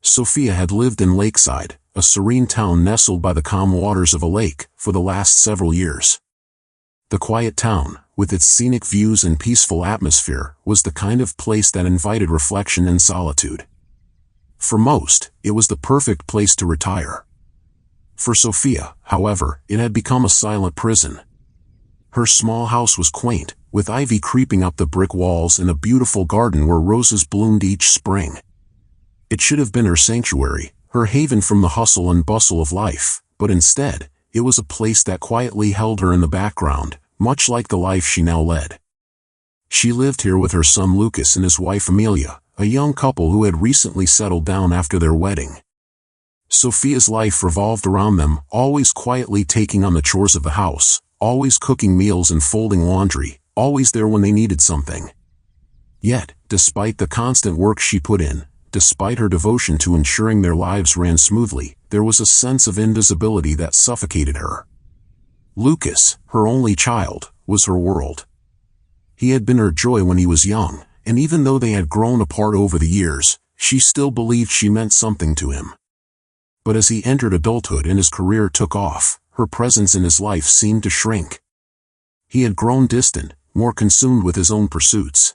Sophia had lived in Lakeside, a serene town nestled by the calm waters of a lake, for the last several years. The quiet town, with its scenic views and peaceful atmosphere, was the kind of place that invited reflection and solitude. For most, it was the perfect place to retire. For Sophia, however, it had become a silent prison. Her small house was quaint, with ivy creeping up the brick walls and a beautiful garden where roses bloomed each spring. It should have been her sanctuary, her haven from the hustle and bustle of life, but instead, it was a place that quietly held her in the background, much like the life she now led. She lived here with her son Lucas and his wife Amelia, a young couple who had recently settled down after their wedding. Sophia's life revolved around them, always quietly taking on the chores of the house, always cooking meals and folding laundry, always there when they needed something. Yet, despite the constant work she put in, despite her devotion to ensuring their lives ran smoothly, there was a sense of invisibility that suffocated her. Lucas, her only child, was her world. He had been her joy when he was young, and even though they had grown apart over the years, she still believed she meant something to him. But as he entered adulthood and his career took off, her presence in his life seemed to shrink. He had grown distant, more consumed with his own pursuits.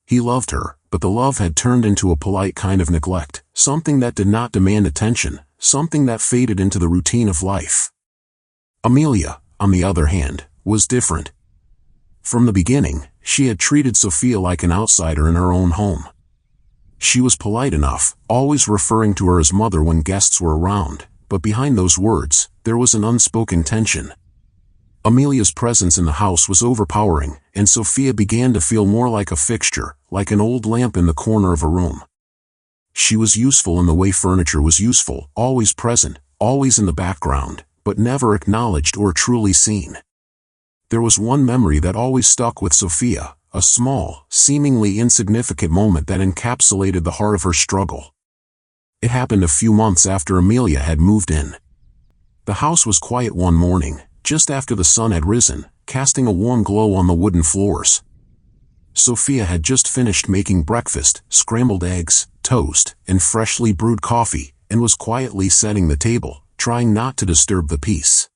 He loved her, but the love had turned into a polite kind of neglect, something that did not demand attention, something that faded into the routine of life. Amelia, on the other hand, was different. From the beginning, she had treated Sophia like an outsider in her own home. She was polite enough, always referring to her as mother when guests were around, but behind those words, there was an unspoken tension. Amelia's presence in the house was overpowering, and Sophia began to feel more like a fixture, like an old lamp in the corner of a room. She was useful in the way furniture was useful, always present, always in the background, but never acknowledged or truly seen. There was one memory that always stuck with Sophia, a small, seemingly insignificant moment that encapsulated the heart of her struggle. It happened a few months after Amelia had moved in. The house was quiet one morning, just after the sun had risen, casting a warm glow on the wooden floors. Sophia had just finished making breakfast, scrambled eggs, toast, and freshly brewed coffee, and was quietly setting the table, trying not to disturb the peace.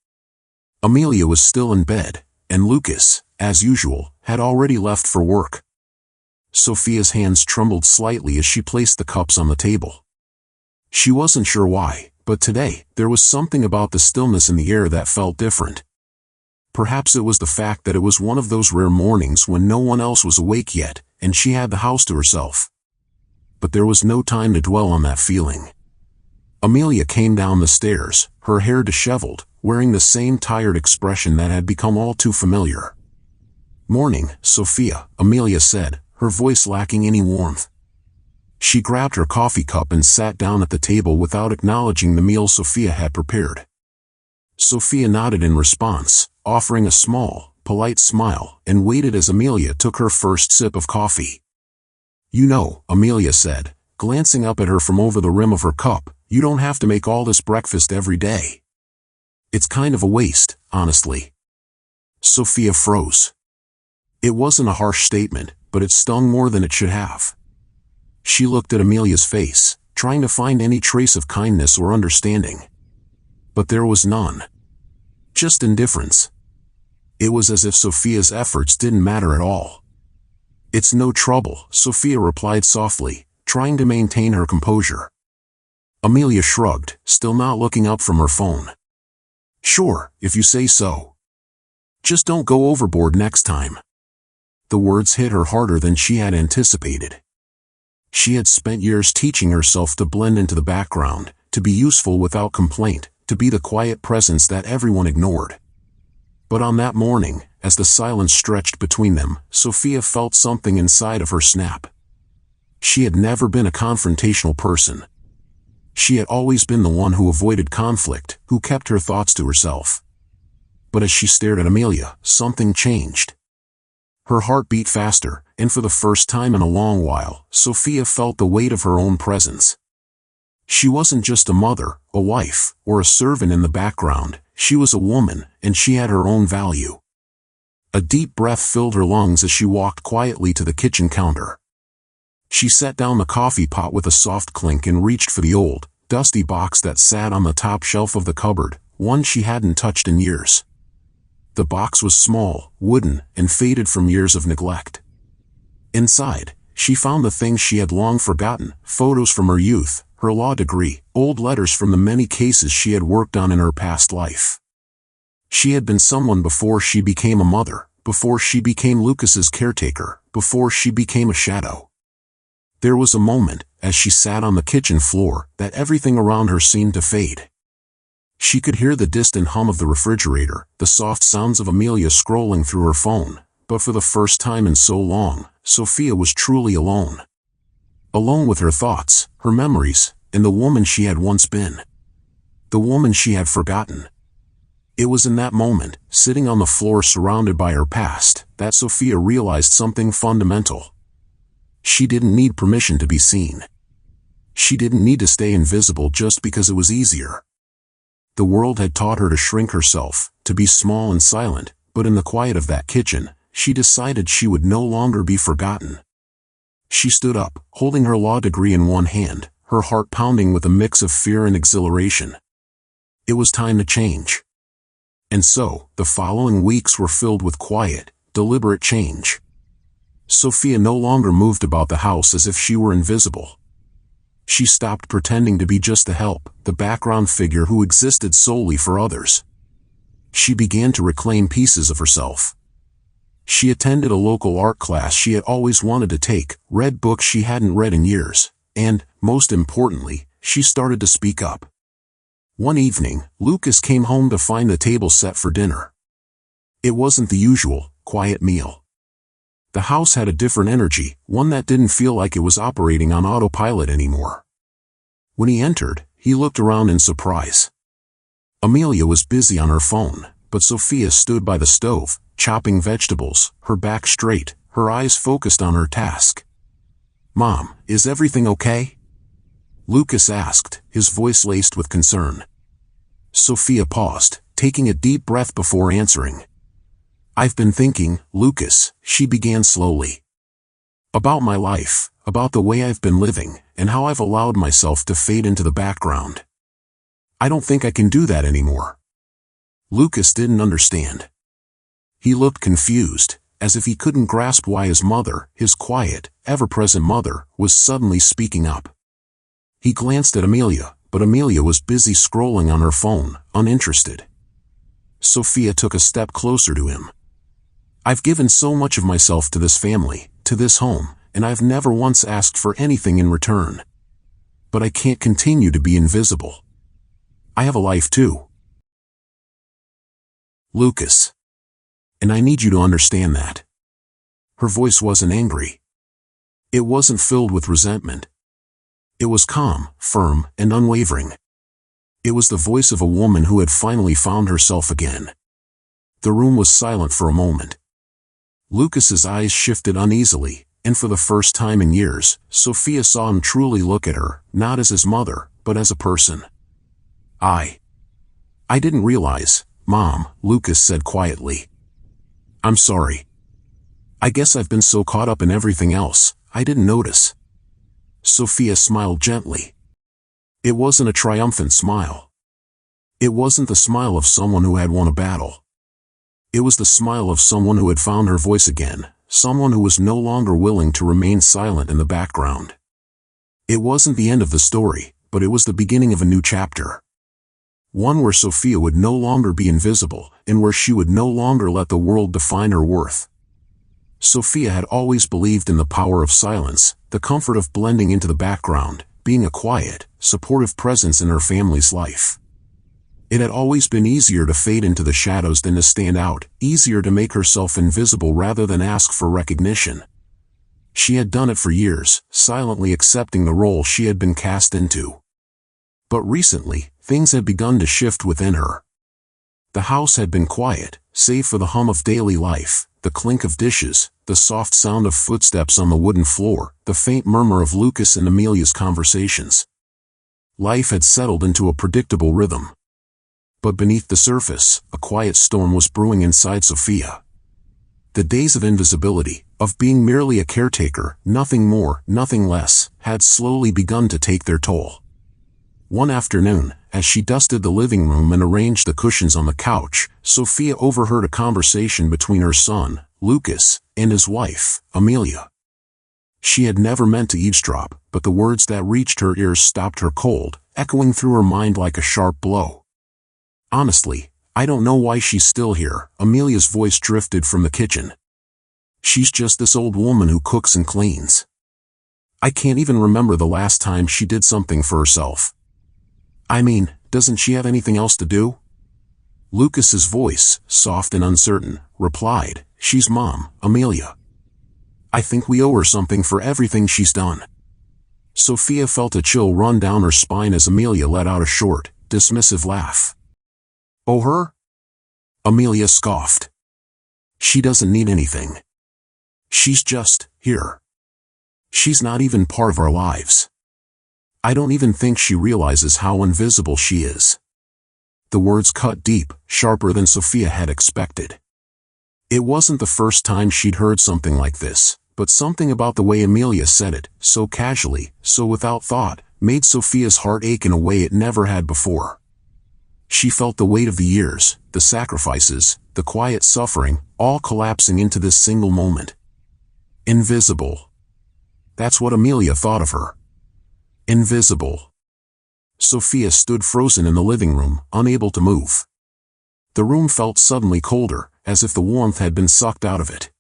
Amelia was still in bed, and Lucas, as usual, had already left for work. Sophia's hands trembled slightly as she placed the cups on the table. She wasn't sure why, but today, there was something about the stillness in the air that felt different. Perhaps it was the fact that it was one of those rare mornings when no one else was awake yet, and she had the house to herself. But there was no time to dwell on that feeling. Amelia came down the stairs, her hair disheveled, wearing the same tired expression that had become all too familiar. "Morning, Sophia," Amelia said, her voice lacking any warmth. She grabbed her coffee cup and sat down at the table without acknowledging the meal Sophia had prepared. Sophia nodded in response, offering a small, polite smile, and waited as Amelia took her first sip of coffee. "You know," Amelia said, glancing up at her from over the rim of her cup, "you don't have to make all this breakfast every day. It's kind of a waste, honestly." Sophia froze. It wasn't a harsh statement, but it stung more than it should have. She looked at Amelia's face, trying to find any trace of kindness or understanding. But there was none. Just indifference. It was as if Sophia's efforts didn't matter at all. "It's no trouble," Sophia replied softly, trying to maintain her composure. Amelia shrugged, still not looking up from her phone. "Sure, if you say so. Just don't go overboard next time." The words hit her harder than she had anticipated. She had spent years teaching herself to blend into the background, to be useful without complaint, to be the quiet presence that everyone ignored. But on that morning, as the silence stretched between them, Sophia felt something inside of her snap. She had never been a confrontational person. She had always been the one who avoided conflict, who kept her thoughts to herself. But as she stared at Amelia, something changed. Her heart beat faster, and for the first time in a long while, Sophia felt the weight of her own presence. She wasn't just a mother, a wife, or a servant in the background, she was a woman, and she had her own value. A deep breath filled her lungs as she walked quietly to the kitchen counter. She set down the coffee pot with a soft clink and reached for the old, dusty box that sat on the top shelf of the cupboard, one she hadn't touched in years. The box was small, wooden, and faded from years of neglect. Inside, she found the things she had long forgotten: photos from her youth, her law degree, old letters from the many cases she had worked on in her past life. She had been someone before she became a mother, before she became Lucas's caretaker, before she became a shadow. There was a moment, as she sat on the kitchen floor, that everything around her seemed to fade. She could hear the distant hum of the refrigerator, the soft sounds of Amelia scrolling through her phone, but for the first time in so long, Sophia was truly alone. Alone with her thoughts, her memories, and the woman she had once been. The woman she had forgotten. It was in that moment, sitting on the floor surrounded by her past, that Sophia realized something fundamental. She didn't need permission to be seen. She didn't need to stay invisible just because it was easier. The world had taught her to shrink herself, to be small and silent, but in the quiet of that kitchen, she decided she would no longer be forgotten. She stood up, holding her law degree in one hand, her heart pounding with a mix of fear and exhilaration. It was time to change. And so, the following weeks were filled with quiet, deliberate change. Sophia no longer moved about the house as if she were invisible. She stopped pretending to be just the help, the background figure who existed solely for others. She began to reclaim pieces of herself. She attended a local art class she had always wanted to take, read books she hadn't read in years, and, most importantly, she started to speak up. One evening, Lucas came home to find the table set for dinner. It wasn't the usual, quiet meal. The house had a different energy, one that didn't feel like it was operating on autopilot anymore. When he entered, he looked around in surprise. Amelia was busy on her phone, but Sophia stood by the stove, chopping vegetables, her back straight, her eyes focused on her task. "Mom, is everything okay?" Lucas asked, his voice laced with concern. Sophia paused, taking a deep breath before answering. "I've been thinking, Lucas," she began slowly. "About my life, about the way I've been living, and how I've allowed myself to fade into the background. I don't think I can do that anymore." Lucas didn't understand. He looked confused, as if he couldn't grasp why his mother, his quiet, ever-present mother, was suddenly speaking up. He glanced at Amelia, but Amelia was busy scrolling on her phone, uninterested. Sophia took a step closer to him. "I've given so much of myself to this family, to this home, and I've never once asked for anything in return. But I can't continue to be invisible. I have a life too, Lucas. And I need you to understand that." Her voice wasn't angry. It wasn't filled with resentment. It was calm, firm, and unwavering. It was the voice of a woman who had finally found herself again. The room was silent for a moment. Lucas's eyes shifted uneasily, and for the first time in years, Sophia saw him truly look at her, not as his mother, but as a person. I didn't realize, Mom," Lucas said quietly. "I'm sorry. I guess I've been so caught up in everything else, I didn't notice." Sophia smiled gently. It wasn't a triumphant smile. It wasn't the smile of someone who had won a battle. It was the smile of someone who had found her voice again, someone who was no longer willing to remain silent in the background. It wasn't the end of the story, but it was the beginning of a new chapter. One where Sophia would no longer be invisible, and where she would no longer let the world define her worth. Sophia had always believed in the power of silence, the comfort of blending into the background, being a quiet, supportive presence in her family's life. It had always been easier to fade into the shadows than to stand out, easier to make herself invisible rather than ask for recognition. She had done it for years, silently accepting the role she had been cast into. But recently, things had begun to shift within her. The house had been quiet, save for the hum of daily life, the clink of dishes, the soft sound of footsteps on the wooden floor, the faint murmur of Lucas and Amelia's conversations. Life had settled into a predictable rhythm. But beneath the surface, a quiet storm was brewing inside Sophia. The days of invisibility, of being merely a caretaker, nothing more, nothing less, had slowly begun to take their toll. One afternoon, as she dusted the living room and arranged the cushions on the couch, Sophia overheard a conversation between her son, Lucas, and his wife, Amelia. She had never meant to eavesdrop, but the words that reached her ears stopped her cold, echoing through her mind like a sharp blow. "Honestly, I don't know why she's still here," Amelia's voice drifted from the kitchen. "She's just this old woman who cooks and cleans. I can't even remember the last time she did something for herself. I mean, doesn't she have anything else to do?" Lucas's voice, soft and uncertain, replied, "She's Mom, Amelia. I think we owe her something for everything she's done." Sophia felt a chill run down her spine as Amelia let out a short, dismissive laugh. "Owe her?" Amelia scoffed. "She doesn't need anything. She's just here. She's not even part of our lives. I don't even think she realizes how invisible she is." The words cut deep, sharper than Sophia had expected. It wasn't the first time she'd heard something like this, but something about the way Amelia said it, so casually, so without thought, made Sophia's heart ache in a way it never had before. She felt the weight of the years, the sacrifices, the quiet suffering, all collapsing into this single moment. Invisible. That's what Amelia thought of her. Invisible. Sophia stood frozen in the living room, unable to move. The room felt suddenly colder, as if the warmth had been sucked out of it.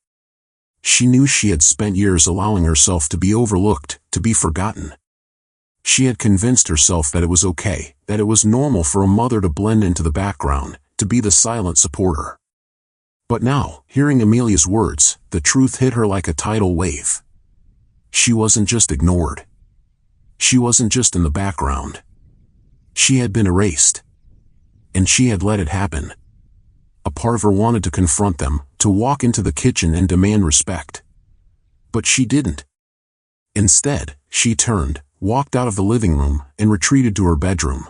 She knew she had spent years allowing herself to be overlooked, to be forgotten. She had convinced herself that it was okay, that it was normal for a mother to blend into the background, to be the silent supporter. But now, hearing Amelia's words, the truth hit her like a tidal wave. She wasn't just ignored. She wasn't just in the background. She had been erased. And she had let it happen. A part of her wanted to confront them, to walk into the kitchen and demand respect. But she didn't. Instead, she turned, walked out of the living room, and retreated to her bedroom.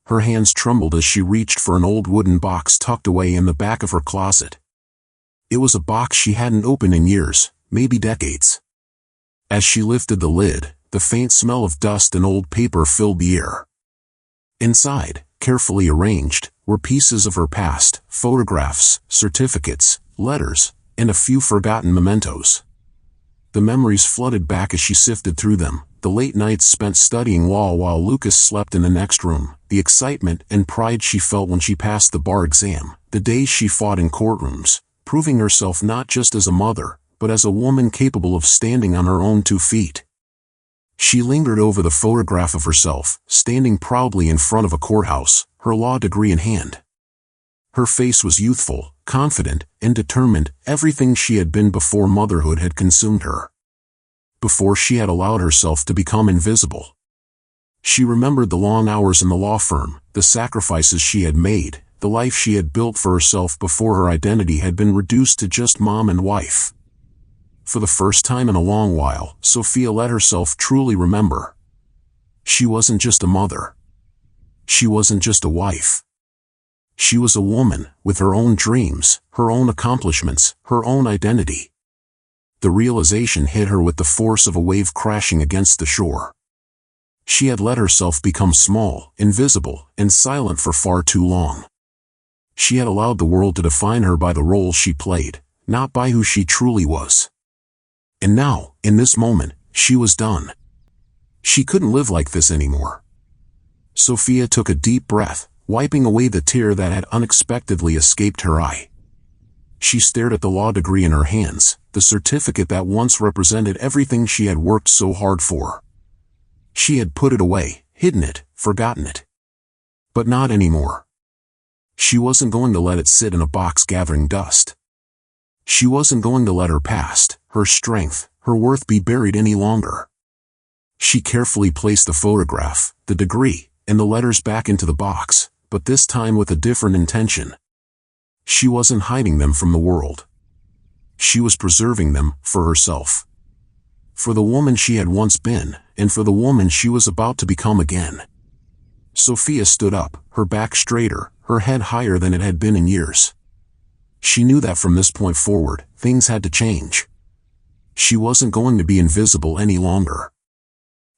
Her hands trembled as she reached for an old wooden box tucked away in the back of her closet. It was a box she hadn't opened in years, maybe decades. As she lifted the lid, the faint smell of dust and old paper filled the air. Inside, carefully arranged, were pieces of her past, photographs, certificates, letters, and a few forgotten mementos. The memories flooded back as she sifted through them, the late nights spent studying law while Lucas slept in the next room, the excitement and pride she felt when she passed the bar exam, the days she fought in courtrooms, proving herself not just as a mother, but as a woman capable of standing on her own 2 feet. She lingered over the photograph of herself, standing proudly in front of a courthouse, her law degree in hand. Her face was youthful, confident, and determined, everything she had been before motherhood had consumed her. Before she had allowed herself to become invisible. She remembered the long hours in the law firm, the sacrifices she had made, the life she had built for herself before her identity had been reduced to just mom and wife. For the first time in a long while, Sophia let herself truly remember. She wasn't just a mother. She wasn't just a wife. She was a woman, with her own dreams, her own accomplishments, her own identity. The realization hit her with the force of a wave crashing against the shore. She had let herself become small, invisible, and silent for far too long. She had allowed the world to define her by the role she played, not by who she truly was. And now, in this moment, she was done. She couldn't live like this anymore. Sophia took a deep breath, wiping away the tear that had unexpectedly escaped her eye. She stared at the law degree in her hands, the certificate that once represented everything she had worked so hard for. She had put it away, hidden it, forgotten it. But not anymore. She wasn't going to let it sit in a box gathering dust. She wasn't going to let her past, her strength, her worth be buried any longer. She carefully placed the photograph, the degree, and the letters back into the box, but this time with a different intention. She wasn't hiding them from the world. She was preserving them for herself. For the woman she had once been, and for the woman she was about to become again. Sophia stood up, her back straighter, her head higher than it had been in years. She knew that from this point forward, things had to change. She wasn't going to be invisible any longer.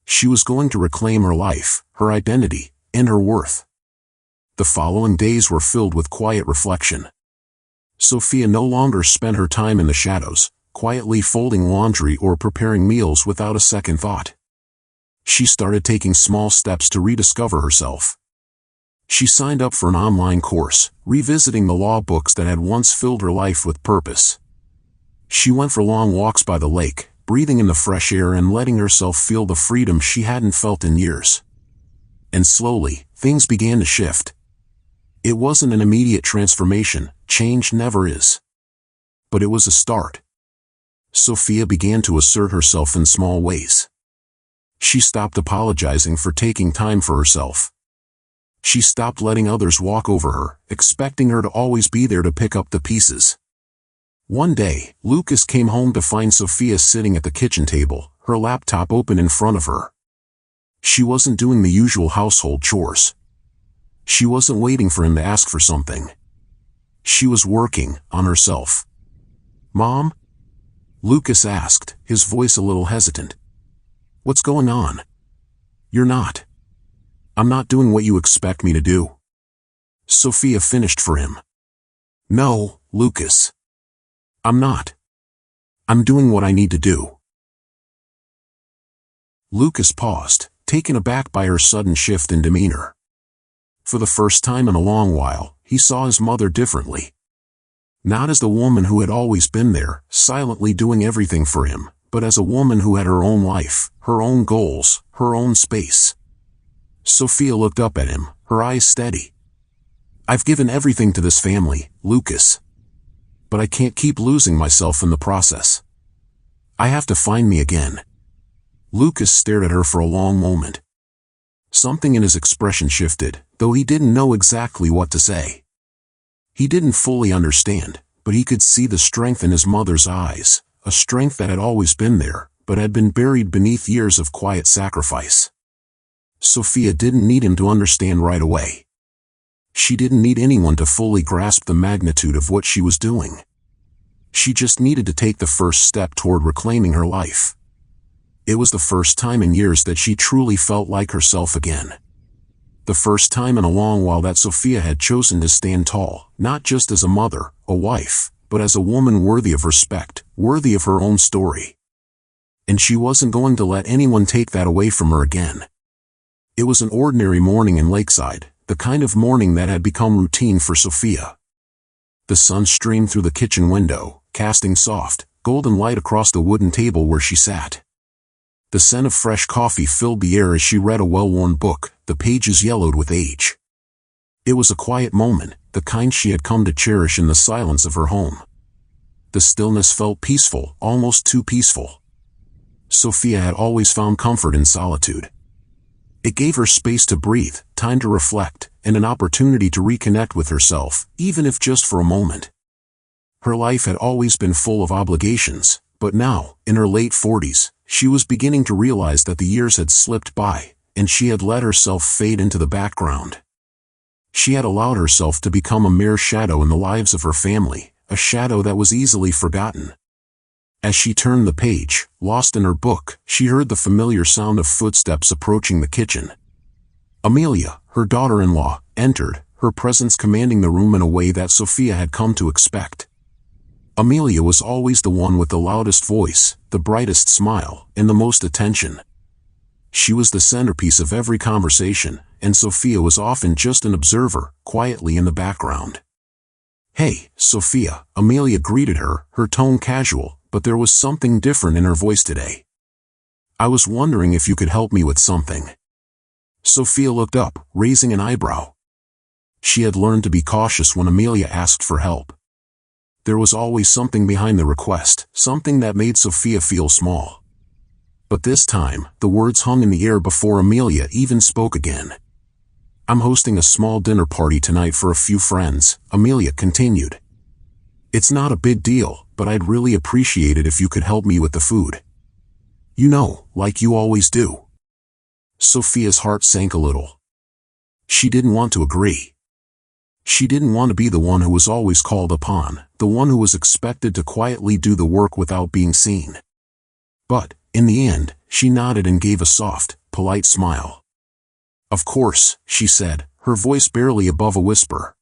She was going to reclaim her life, her identity, and her worth. The following days were filled with quiet reflection. Sophia no longer spent her time in the shadows, quietly folding laundry or preparing meals without a second thought. She started taking small steps to rediscover herself. She signed up for an online course, revisiting the law books that had once filled her life with purpose. She went for long walks by the lake, breathing in the fresh air and letting herself feel the freedom she hadn't felt in years. And slowly, things began to shift. It wasn't an immediate transformation, change never is. But it was a start. Sophia began to assert herself in small ways. She stopped apologizing for taking time for herself. She stopped letting others walk over her, expecting her to always be there to pick up the pieces. One day, Lucas came home to find Sophia sitting at the kitchen table, her laptop open in front of her. She wasn't doing the usual household chores. She wasn't waiting for him to ask for something. She was working on herself. "Mom?" Lucas asked, his voice a little hesitant. "What's going on?" "You're not. I'm not doing what you expect me to do." Sophia finished for him. "No, Lucas. I'm not. I'm doing what I need to do." Lucas paused, taken aback by her sudden shift in demeanor. For the first time in a long while, he saw his mother differently. Not as the woman who had always been there, silently doing everything for him, but as a woman who had her own life, her own goals, her own space. Sophia looked up at him, her eyes steady. "I've given everything to this family, Lucas. But I can't keep losing myself in the process. I have to find me again." Lucas stared at her for a long moment. Something in his expression shifted, though he didn't know exactly what to say. He didn't fully understand, but he could see the strength in his mother's eyes, a strength that had always been there, but had been buried beneath years of quiet sacrifice. Sophia didn't need him to understand right away. She didn't need anyone to fully grasp the magnitude of what she was doing. She just needed to take the first step toward reclaiming her life. It was the first time in years that she truly felt like herself again. The first time in a long while that Sophia had chosen to stand tall, not just as a mother, a wife, but as a woman worthy of respect, worthy of her own story. And she wasn't going to let anyone take that away from her again. It was an ordinary morning in Lakeside, the kind of morning that had become routine for Sophia. The sun streamed through the kitchen window, casting soft, golden light across the wooden table where she sat. The scent of fresh coffee filled the air as she read a well-worn book, the pages yellowed with age. It was a quiet moment, the kind she had come to cherish in the silence of her home. The stillness felt peaceful, almost too peaceful. Sophia had always found comfort in solitude. It gave her space to breathe, time to reflect, and an opportunity to reconnect with herself, even if just for a moment. Her life had always been full of obligations, but now, in her late 40s, she was beginning to realize that the years had slipped by, and she had let herself fade into the background. She had allowed herself to become a mere shadow in the lives of her family, a shadow that was easily forgotten. As she turned the page, lost in her book, she heard the familiar sound of footsteps approaching the kitchen. Amelia, her daughter-in-law, entered, her presence commanding the room in a way that Sophia had come to expect. Amelia was always the one with the loudest voice, the brightest smile, and the most attention. She was the centerpiece of every conversation, and Sophia was often just an observer, quietly in the background. "Hey, Sophia," Amelia greeted her, her tone casual, but there was something different in her voice today. "I was wondering if you could help me with something." Sophia looked up, raising an eyebrow. She had learned to be cautious when Amelia asked for help. There was always something behind the request, something that made Sophia feel small. But this time, the words hung in the air before Amelia even spoke again. "I'm hosting a small dinner party tonight for a few friends," Amelia continued. "It's not a big deal, but I'd really appreciate it if you could help me with the food. You know, like you always do." Sophia's heart sank a little. She didn't want to agree. She didn't want to be the one who was always called upon, the one who was expected to quietly do the work without being seen. But, in the end, she nodded and gave a soft, polite smile. "Of course," she said, her voice barely above a whisper.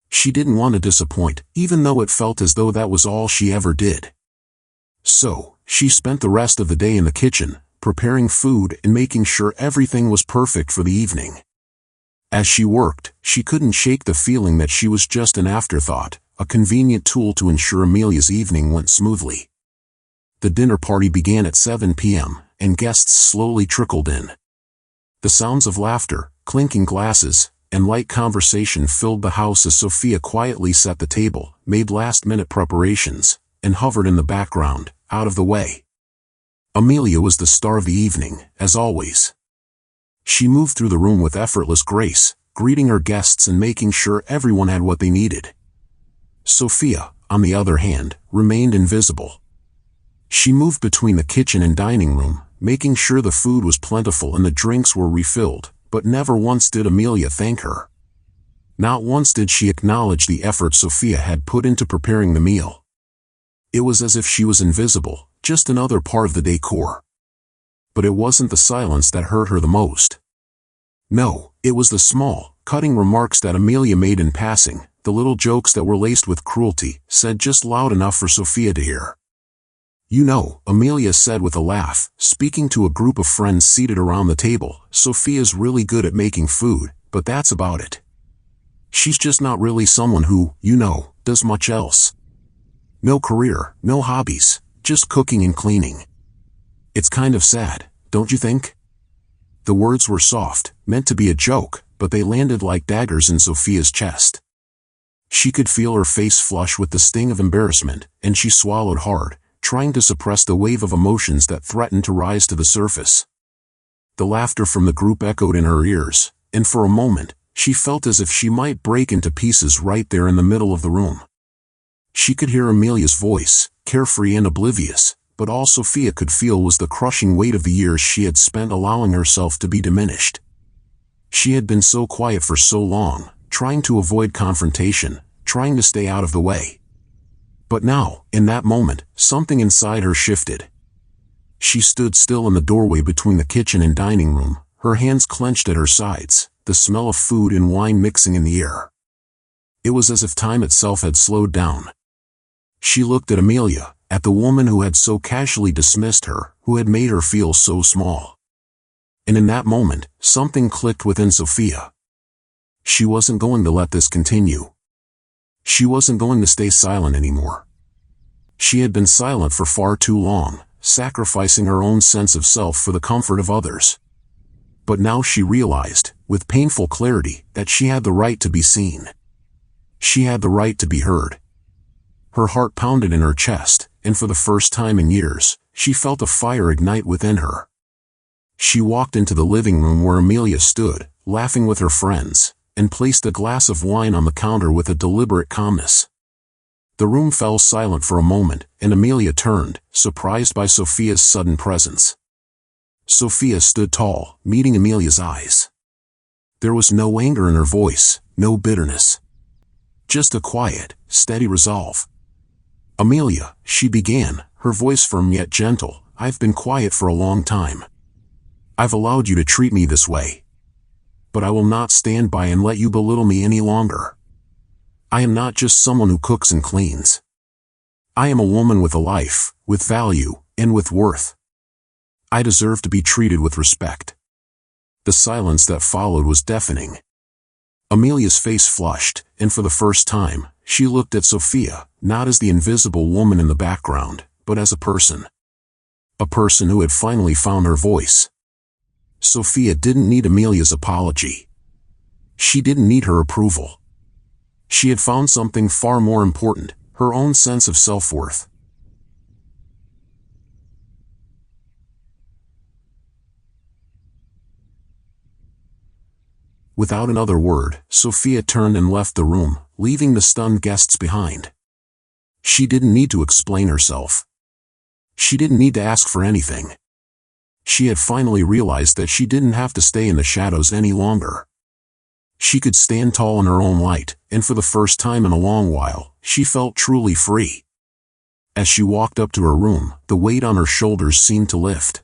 She didn't want to disappoint, even though it felt as though that was all she ever did. So, she spent the rest of the day in the kitchen, preparing food and making sure everything was perfect for the evening. As she worked, she couldn't shake the feeling that she was just an afterthought, a convenient tool to ensure Amelia's evening went smoothly. The dinner party began at 7 p.m., and guests slowly trickled in. The sounds of laughter, clinking glasses, and light conversation filled the house as Sophia quietly set the table, made last-minute preparations, and hovered in the background, out of the way. Amelia was the star of the evening, as always. She moved through the room with effortless grace, greeting her guests and making sure everyone had what they needed. Sophia, on the other hand, remained invisible. She moved between the kitchen and dining room, making sure the food was plentiful and the drinks were refilled, but never once did Amelia thank her. Not once did she acknowledge the effort Sophia had put into preparing the meal. It was as if she was invisible, just another part of the decor. But it wasn't the silence that hurt her the most. No, it was the small, cutting remarks that Amelia made in passing, the little jokes that were laced with cruelty, said just loud enough for Sophia to hear. "You know," Amelia said with a laugh, speaking to a group of friends seated around the table, "Sophia's really good at making food, but that's about it. She's just not really someone who, does much else. No career, no hobbies, just cooking and cleaning. It's kind of sad, don't you think?" The words were soft, meant to be a joke, but they landed like daggers in Sophia's chest. She could feel her face flush with the sting of embarrassment, and she swallowed hard, trying to suppress the wave of emotions that threatened to rise to the surface. The laughter from the group echoed in her ears, and for a moment, she felt as if she might break into pieces right there in the middle of the room. She could hear Amelia's voice, carefree and oblivious, but all Sophia could feel was the crushing weight of the years she had spent allowing herself to be diminished. She had been so quiet for so long, trying to avoid confrontation, trying to stay out of the way. But now, in that moment, something inside her shifted. She stood still in the doorway between the kitchen and dining room, her hands clenched at her sides, the smell of food and wine mixing in the air. It was as if time itself had slowed down. She looked at Amelia, at the woman who had so casually dismissed her, who had made her feel so small. And in that moment, something clicked within Sophia. She wasn't going to let this continue. She wasn't going to stay silent anymore. She had been silent for far too long, sacrificing her own sense of self for the comfort of others. But now she realized, with painful clarity, that she had the right to be seen. She had the right to be heard. Her heart pounded in her chest, and for the first time in years, she felt a fire ignite within her. She walked into the living room where Amelia stood, laughing with her friends, and placed a glass of wine on the counter with a deliberate calmness. The room fell silent for a moment, and Amelia turned, surprised by Sophia's sudden presence. Sophia stood tall, meeting Amelia's eyes. There was no anger in her voice, no bitterness. Just a quiet, steady resolve. "Amelia," she began, her voice firm yet gentle, "I've been quiet for a long time. I've allowed you to treat me this way. But I will not stand by and let you belittle me any longer. I am not just someone who cooks and cleans. I am a woman with a life, with value, and with worth. I deserve to be treated with respect." The silence that followed was deafening. Amelia's face flushed, and for the first time, she looked at Sophia, not as the invisible woman in the background, but as a person. A person who had finally found her voice. Sophia didn't need Amelia's apology. She didn't need her approval. She had found something far more important, her own sense of self-worth. Without another word, Sophia turned and left the room, leaving the stunned guests behind. She didn't need to explain herself. She didn't need to ask for anything. She had finally realized that she didn't have to stay in the shadows any longer. She could stand tall in her own light, and for the first time in a long while, she felt truly free. As she walked up to her room, the weight on her shoulders seemed to lift.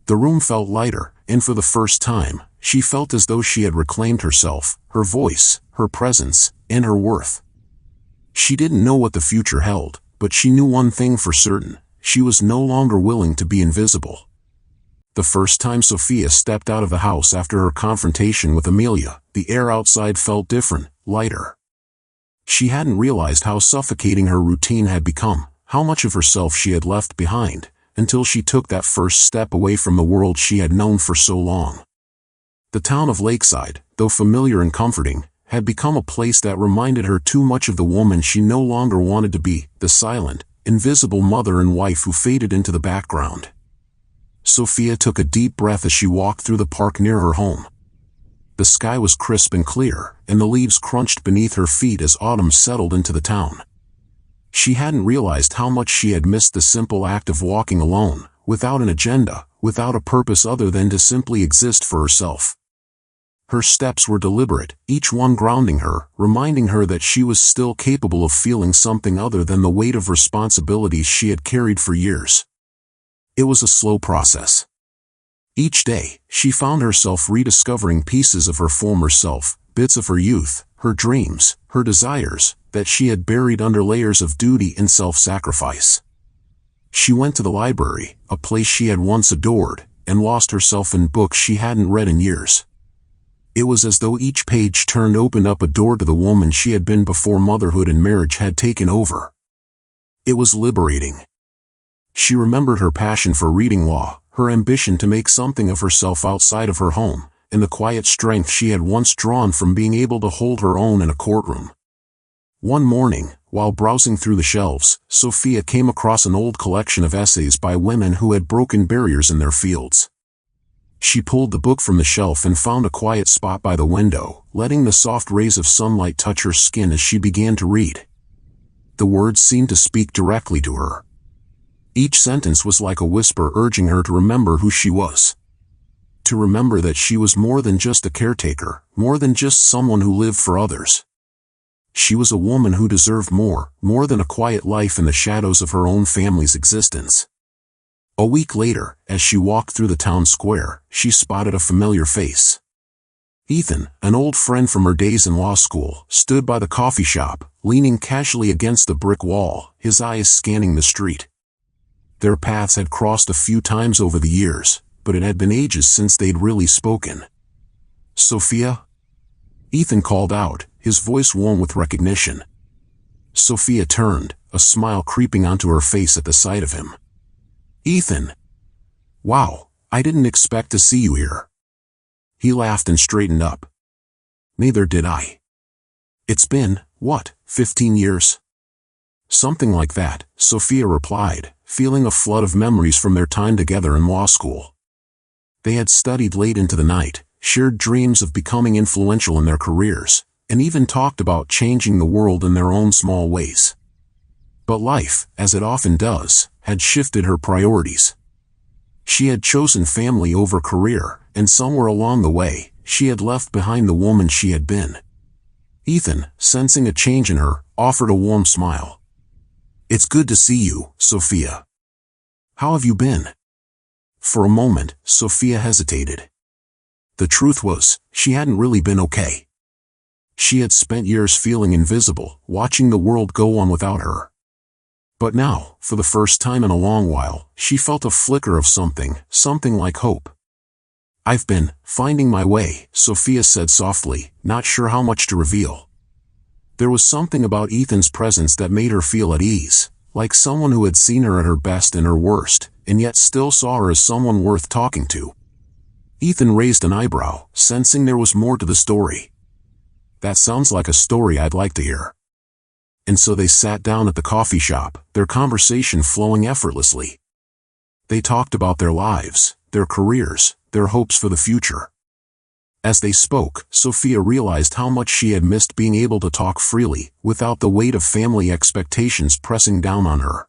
The room felt lighter, and for the first time, she felt as though she had reclaimed herself, her voice, her presence, and her worth. She didn't know what the future held, but she knew one thing for certain: she was no longer willing to be invisible. The first time Sophia stepped out of the house after her confrontation with Amelia, the air outside felt different, lighter. She hadn't realized how suffocating her routine had become, how much of herself she had left behind, until she took that first step away from the world she had known for so long. The town of Lakeside, though familiar and comforting, had become a place that reminded her too much of the woman she no longer wanted to be, the silent, invisible mother and wife who faded into the background. Sophia took a deep breath as she walked through the park near her home. The sky was crisp and clear, and the leaves crunched beneath her feet as autumn settled into the town. She hadn't realized how much she had missed the simple act of walking alone, without an agenda, without a purpose other than to simply exist for herself. Her steps were deliberate, each one grounding her, reminding her that she was still capable of feeling something other than the weight of responsibilities she had carried for years. It was a slow process. Each day, she found herself rediscovering pieces of her former self, bits of her youth, her dreams, her desires, that she had buried under layers of duty and self-sacrifice. She went to the library, a place she had once adored, and lost herself in books she hadn't read in years. It was as though each page turned opened up a door to the woman she had been before motherhood and marriage had taken over. It was liberating. She remembered her passion for reading law, her ambition to make something of herself outside of her home, and the quiet strength she had once drawn from being able to hold her own in a courtroom. One morning, while browsing through the shelves, Sophia came across an old collection of essays by women who had broken barriers in their fields. She pulled the book from the shelf and found a quiet spot by the window, letting the soft rays of sunlight touch her skin as she began to read. The words seemed to speak directly to her. Each sentence was like a whisper urging her to remember who she was. To remember that she was more than just a caretaker, more than just someone who lived for others. She was a woman who deserved more than a quiet life in the shadows of her own family's existence. A week later, as she walked through the town square, she spotted a familiar face. Ethan, an old friend from her days in law school, stood by the coffee shop, leaning casually against the brick wall, his eyes scanning the street. Their paths had crossed a few times over the years, but it had been ages since they'd really spoken. "Sophia?" Ethan called out, his voice warm with recognition. Sophia turned, a smile creeping onto her face at the sight of him. "Ethan! Wow, I didn't expect to see you here." He laughed and straightened up. "Neither did I. It's been, 15 years? "Something like that," Sophia replied, feeling a flood of memories from their time together in law school. They had studied late into the night, shared dreams of becoming influential in their careers, and even talked about changing the world in their own small ways. But life, as it often does, had shifted her priorities. She had chosen family over career, and somewhere along the way, she had left behind the woman she had been. Ethan, sensing a change in her, offered a warm smile. "It's good to see you, Sophia. How have you been?" For a moment, Sophia hesitated. The truth was, she hadn't really been okay. She had spent years feeling invisible, watching the world go on without her. But now, for the first time in a long while, she felt a flicker of something like hope. "I've been finding my way," Sophia said softly, not sure how much to reveal. There was something about Ethan's presence that made her feel at ease, like someone who had seen her at her best and her worst, and yet still saw her as someone worth talking to. Ethan raised an eyebrow, sensing there was more to the story. "That sounds like a story I'd like to hear." And so they sat down at the coffee shop, their conversation flowing effortlessly. They talked about their lives, their careers, their hopes for the future. As they spoke, Sophia realized how much she had missed being able to talk freely, without the weight of family expectations pressing down on her.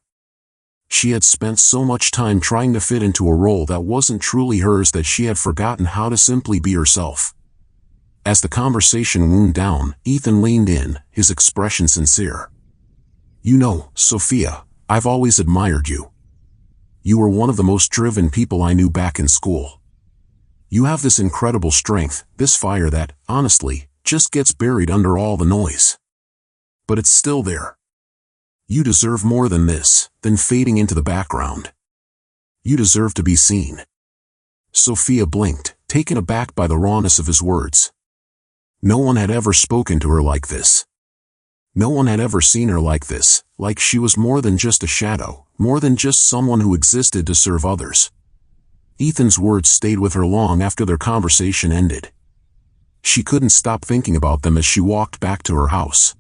She had spent so much time trying to fit into a role that wasn't truly hers that she had forgotten how to simply be herself. As the conversation wound down, Ethan leaned in, his expression sincere. "You know, Sophia, I've always admired you. You were one of the most driven people I knew back in school. You have this incredible strength, this fire that, honestly, just gets buried under all the noise. But it's still there. You deserve more than this, than fading into the background. You deserve to be seen." Sophia blinked, taken aback by the rawness of his words. No one had ever spoken to her like this. No one had ever seen her like this, like she was more than just a shadow, more than just someone who existed to serve others. Ethan's words stayed with her long after their conversation ended. She couldn't stop thinking about them as she walked back to her house.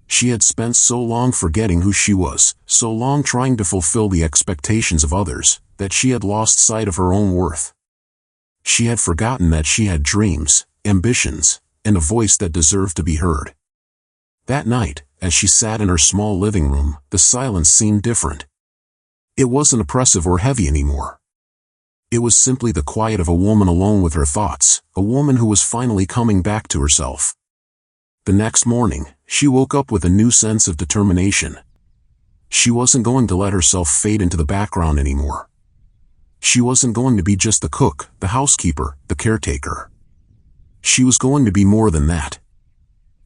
She had spent so long forgetting who she was, so long trying to fulfill the expectations of others, that she had lost sight of her own worth. She had forgotten that she had dreams, ambitions, and a voice that deserved to be heard. That night, as she sat in her small living room, the silence seemed different. It wasn't oppressive or heavy anymore. It was simply the quiet of a woman alone with her thoughts, a woman who was finally coming back to herself. The next morning, she woke up with a new sense of determination. She wasn't going to let herself fade into the background anymore. She wasn't going to be just the cook, the housekeeper, the caretaker. She was going to be more than that.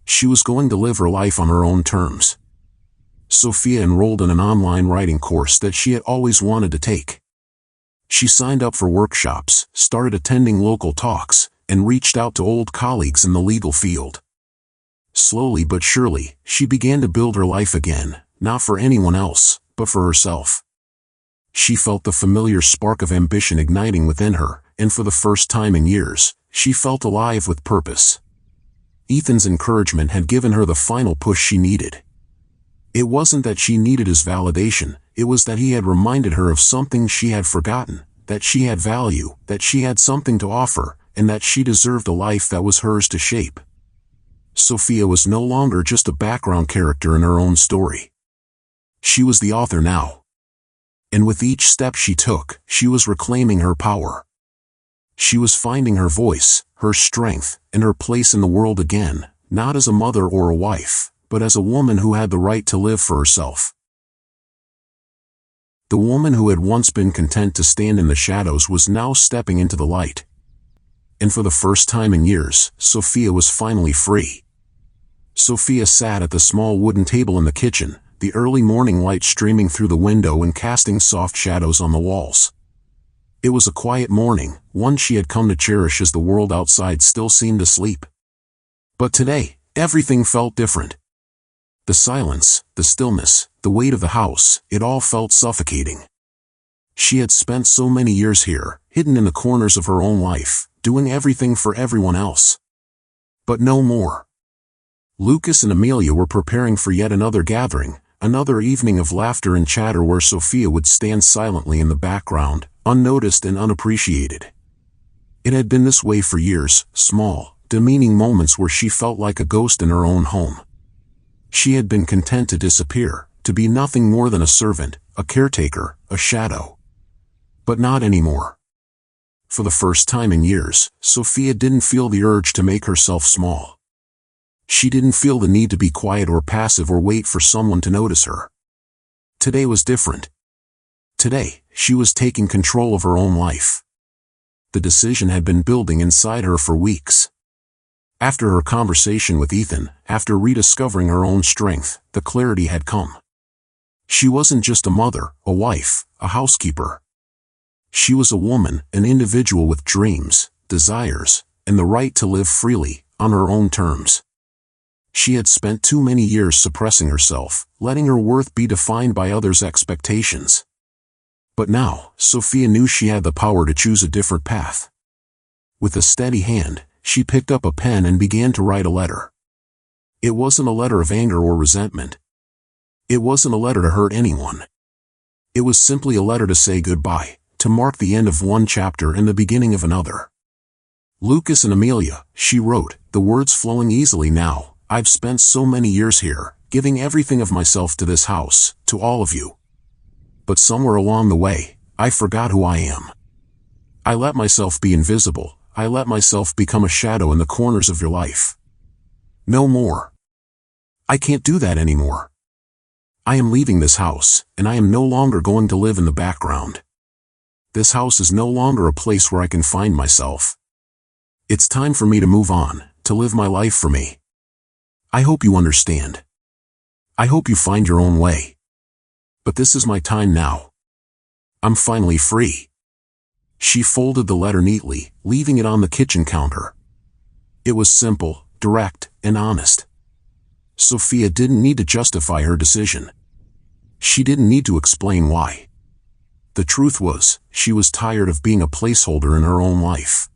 She was going to live her life on her own terms. Sophia enrolled in an online writing course that she had always wanted to take. She signed up for workshops, started attending local talks, and reached out to old colleagues in the legal field. Slowly but surely, she began to build her life again, not for anyone else, but for herself. She felt the familiar spark of ambition igniting within her, and for the first time in years, she felt alive with purpose. Ethan's encouragement had given her the final push she needed. It wasn't that she needed his validation, it was that he had reminded her of something she had forgotten, that she had value, that she had something to offer, and that she deserved a life that was hers to shape. Sophia was no longer just a background character in her own story. She was the author now. And with each step she took, she was reclaiming her power. She was finding her voice, her strength, and her place in the world again, not as a mother or a wife, but as a woman who had the right to live for herself. The woman who had once been content to stand in the shadows was now stepping into the light. And for the first time in years, Sophia was finally free. Sophia sat at the small wooden table in the kitchen, the early morning light streaming through the window and casting soft shadows on the walls. It was a quiet morning, one she had come to cherish as the world outside still seemed asleep. But today, everything felt different. The silence, the stillness, the weight of the house, it all felt suffocating. She had spent so many years here, hidden in the corners of her own life, doing everything for everyone else. But no more. Lucas and Amelia were preparing for yet another gathering, another evening of laughter and chatter where Sophia would stand silently in the background, unnoticed and unappreciated. It had been this way for years, small, demeaning moments where she felt like a ghost in her own home. She had been content to disappear, to be nothing more than a servant, a caretaker, a shadow. But not anymore. For the first time in years, Sophia didn't feel the urge to make herself small. She didn't feel the need to be quiet or passive or wait for someone to notice her. Today was different. Today, she was taking control of her own life. The decision had been building inside her for weeks. After her conversation with Ethan, after rediscovering her own strength, the clarity had come. She wasn't just a mother, a wife, a housekeeper. She was a woman, an individual with dreams, desires, and the right to live freely, on her own terms. She had spent too many years suppressing herself, letting her worth be defined by others' expectations. But now, Sophia knew she had the power to choose a different path. With a steady hand, she picked up a pen and began to write a letter. It wasn't a letter of anger or resentment. It wasn't a letter to hurt anyone. It was simply a letter to say goodbye, to mark the end of one chapter and the beginning of another. Lucas and Amelia, she wrote, the words flowing easily now, I've spent so many years here, giving everything of myself to this house, to all of you. But somewhere along the way, I forgot who I am. I let myself be invisible, I let myself become a shadow in the corners of your life. No more. I can't do that anymore. I am leaving this house, and I am no longer going to live in the background. This house is no longer a place where I can find myself. It's time for me to move on, to live my life for me. I hope you understand. I hope you find your own way. But this is my time now. I'm finally free. She folded the letter neatly, leaving it on the kitchen counter. It was simple, direct, and honest. Sophia didn't need to justify her decision. She didn't need to explain why. The truth was, she was tired of being a placeholder in her own life.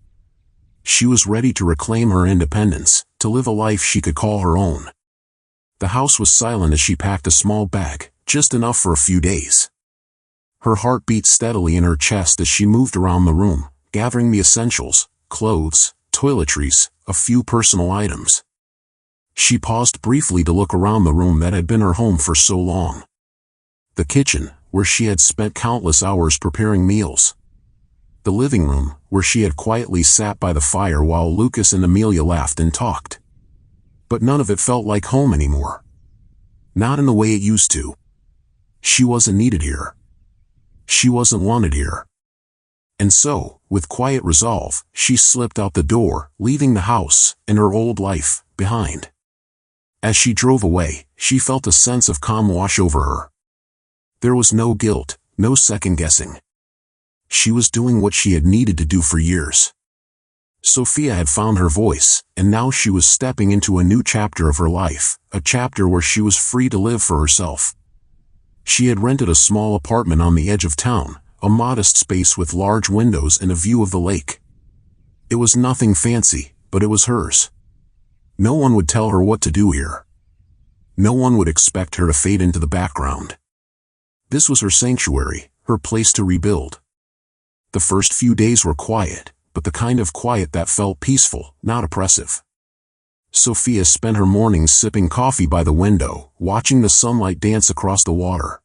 She was ready to reclaim her independence, to live a life she could call her own. The house was silent as she packed a small bag, just enough for a few days. Her heart beat steadily in her chest as she moved around the room, gathering the essentials, clothes, toiletries, a few personal items. She paused briefly to look around the room that had been her home for so long. The kitchen, where she had spent countless hours preparing meals. The living room, where she had quietly sat by the fire while Lucas and Amelia laughed and talked. But none of it felt like home anymore. Not in the way it used to. She wasn't needed here. She wasn't wanted here. And so, with quiet resolve, she slipped out the door, leaving the house and her old life behind. As she drove away, she felt a sense of calm wash over her. There was no guilt, no second-guessing. She was doing what she had needed to do for years. Sophia had found her voice, and now she was stepping into a new chapter of her life, a chapter where she was free to live for herself. She had rented a small apartment on the edge of town, a modest space with large windows and a view of the lake. It was nothing fancy, but it was hers. No one would tell her what to do here. No one would expect her to fade into the background. This was her sanctuary, her place to rebuild. The first few days were quiet, but the kind of quiet that felt peaceful, not oppressive. Sophia spent her mornings sipping coffee by the window, watching the sunlight dance across the water.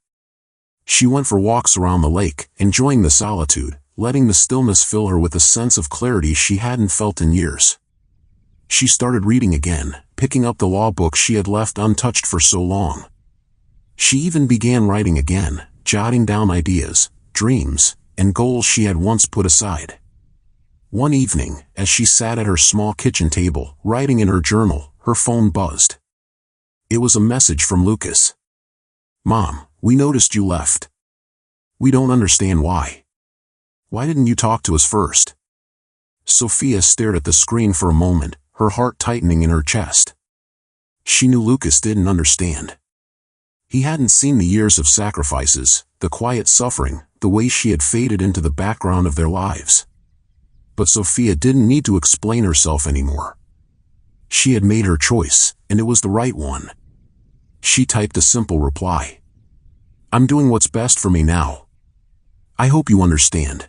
She went for walks around the lake, enjoying the solitude, letting the stillness fill her with a sense of clarity she hadn't felt in years. She started reading again, picking up the law books she had left untouched for so long. She even began writing again, jotting down ideas, dreams, and goals she had once put aside. One evening, as she sat at her small kitchen table, writing in her journal, her phone buzzed. It was a message from Lucas. "Mom, we noticed you left. We don't understand why. Why didn't you talk to us first?" Sophia stared at the screen for a moment, her heart tightening in her chest. She knew Lucas didn't understand. He hadn't seen the years of sacrifices, the quiet suffering, the way she had faded into the background of their lives. But Sophia didn't need to explain herself anymore. She had made her choice, and it was the right one. She typed a simple reply. "I'm doing what's best for me now. I hope you understand.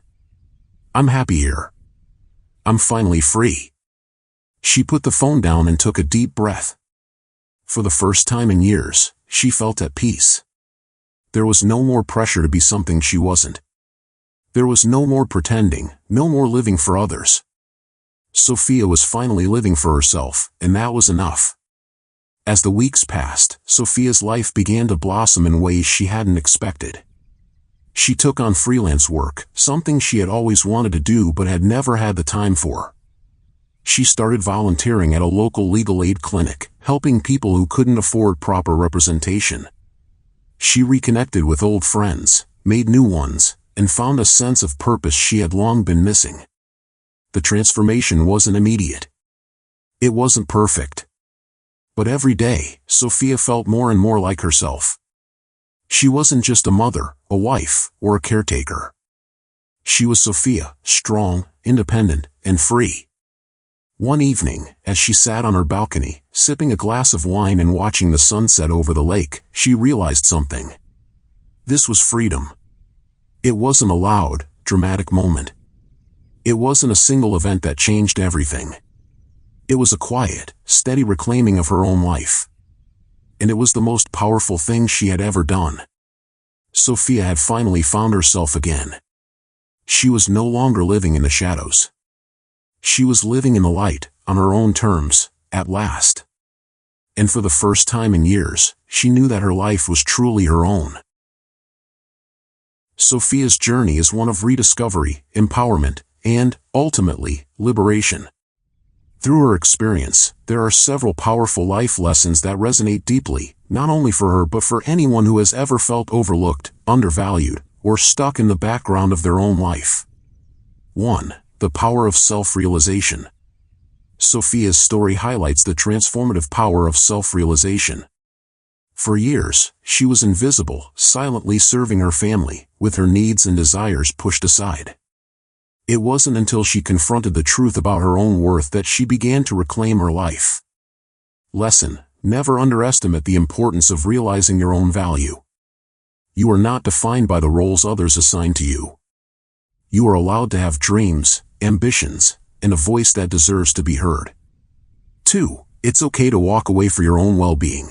I'm happy here. I'm finally free." She put the phone down and took a deep breath. For the first time in years, she felt at peace. There was no more pressure to be something she wasn't. There was no more pretending, no more living for others. Sophia was finally living for herself, and that was enough. As the weeks passed, Sophia's life began to blossom in ways she hadn't expected. She took on freelance work, something she had always wanted to do but had never had the time for. She started volunteering at a local legal aid clinic, helping people who couldn't afford proper representation. She reconnected with old friends, made new ones, and found a sense of purpose she had long been missing. The transformation wasn't immediate. It wasn't perfect. But every day, Sophia felt more and more like herself. She wasn't just a mother, a wife, or a caretaker. She was Sophia, strong, independent, and free. One evening, as she sat on her balcony, sipping a glass of wine and watching the sunset over the lake, she realized something. This was freedom. It wasn't a loud, dramatic moment. It wasn't a single event that changed everything. It was a quiet, steady reclaiming of her own life. And it was the most powerful thing she had ever done. Sophia had finally found herself again. She was no longer living in the shadows. She was living in the light, on her own terms, at last. And for the first time in years, she knew that her life was truly her own. Sophia's journey is one of rediscovery, empowerment, and, ultimately, liberation. Through her experience, there are several powerful life lessons that resonate deeply, not only for her but for anyone who has ever felt overlooked, undervalued, or stuck in the background of their own life. 1. The power of self-realization. Sophia's story highlights the transformative power of self-realization. For years, she was invisible, silently serving her family, with her needs and desires pushed aside. It wasn't until she confronted the truth about her own worth that she began to reclaim her life. Lesson: never underestimate the importance of realizing your own value. You are not defined by the roles others assign to you. You are allowed to have dreams, ambitions, and a voice that deserves to be heard. 2. It's okay to walk away for your own well-being.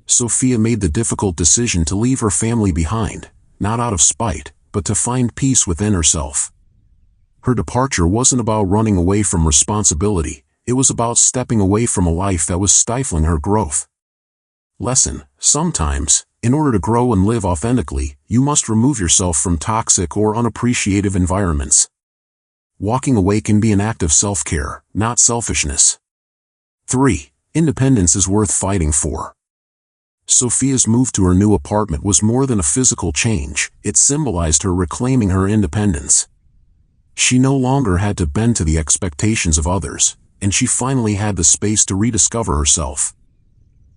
Sophia made the difficult decision to leave her family behind, not out of spite, but to find peace within herself. Her departure wasn't about running away from responsibility, it was about stepping away from a life that was stifling her growth. Lesson: sometimes, in order to grow and live authentically, you must remove yourself from toxic or unappreciative environments. Walking away can be an act of self-care, not selfishness. 3. Independence is worth fighting for. Sophia's move to her new apartment was more than a physical change, it symbolized her reclaiming her independence. She no longer had to bend to the expectations of others, and she finally had the space to rediscover herself.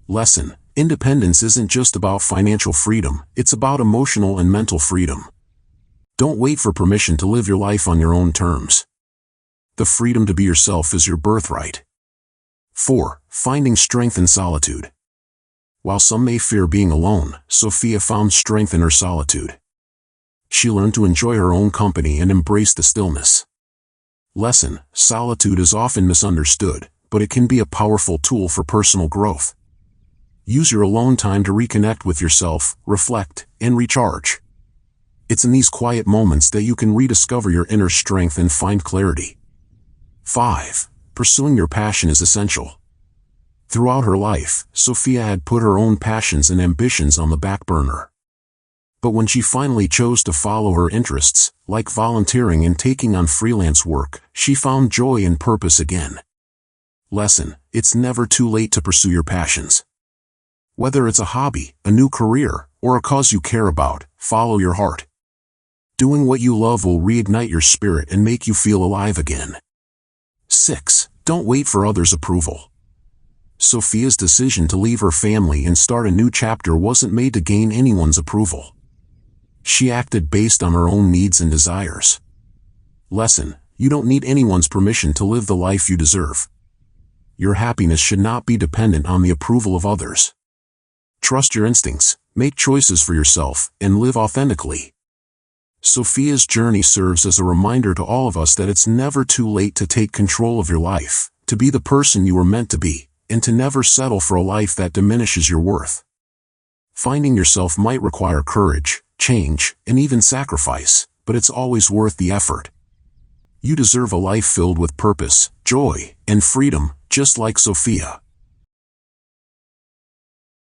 Lesson: independence isn't just about financial freedom, it's about emotional and mental freedom. Don't wait for permission to live your life on your own terms. The freedom to be yourself is your birthright. 4. Finding strength in solitude. While some may fear being alone, Sophia found strength in her solitude. She learned to enjoy her own company and embrace the stillness. Lesson: solitude is often misunderstood, but it can be a powerful tool for personal growth. Use your alone time to reconnect with yourself, reflect, and recharge. It's in these quiet moments that you can rediscover your inner strength and find clarity. 5. Pursuing your passion is essential. Throughout her life, Sophia had put her own passions and ambitions on the back burner. But when she finally chose to follow her interests, like volunteering and taking on freelance work, she found joy and purpose again. Lesson: it's never too late to pursue your passions. Whether it's a hobby, a new career, or a cause you care about, follow your heart. Doing what you love will reignite your spirit and make you feel alive again. 6. Don't wait for others' approval. Sophia's decision to leave her family and start a new chapter wasn't made to gain anyone's approval. She acted based on her own needs and desires. Lesson: you don't need anyone's permission to live the life you deserve. Your happiness should not be dependent on the approval of others. Trust your instincts, make choices for yourself, and live authentically. Sophia's journey serves as a reminder to all of us that it's never too late to take control of your life, to be the person you were meant to be, and to never settle for a life that diminishes your worth. Finding yourself might require courage, change, and even sacrifice, but it's always worth the effort. You deserve a life filled with purpose, joy, and freedom, just like Sophia.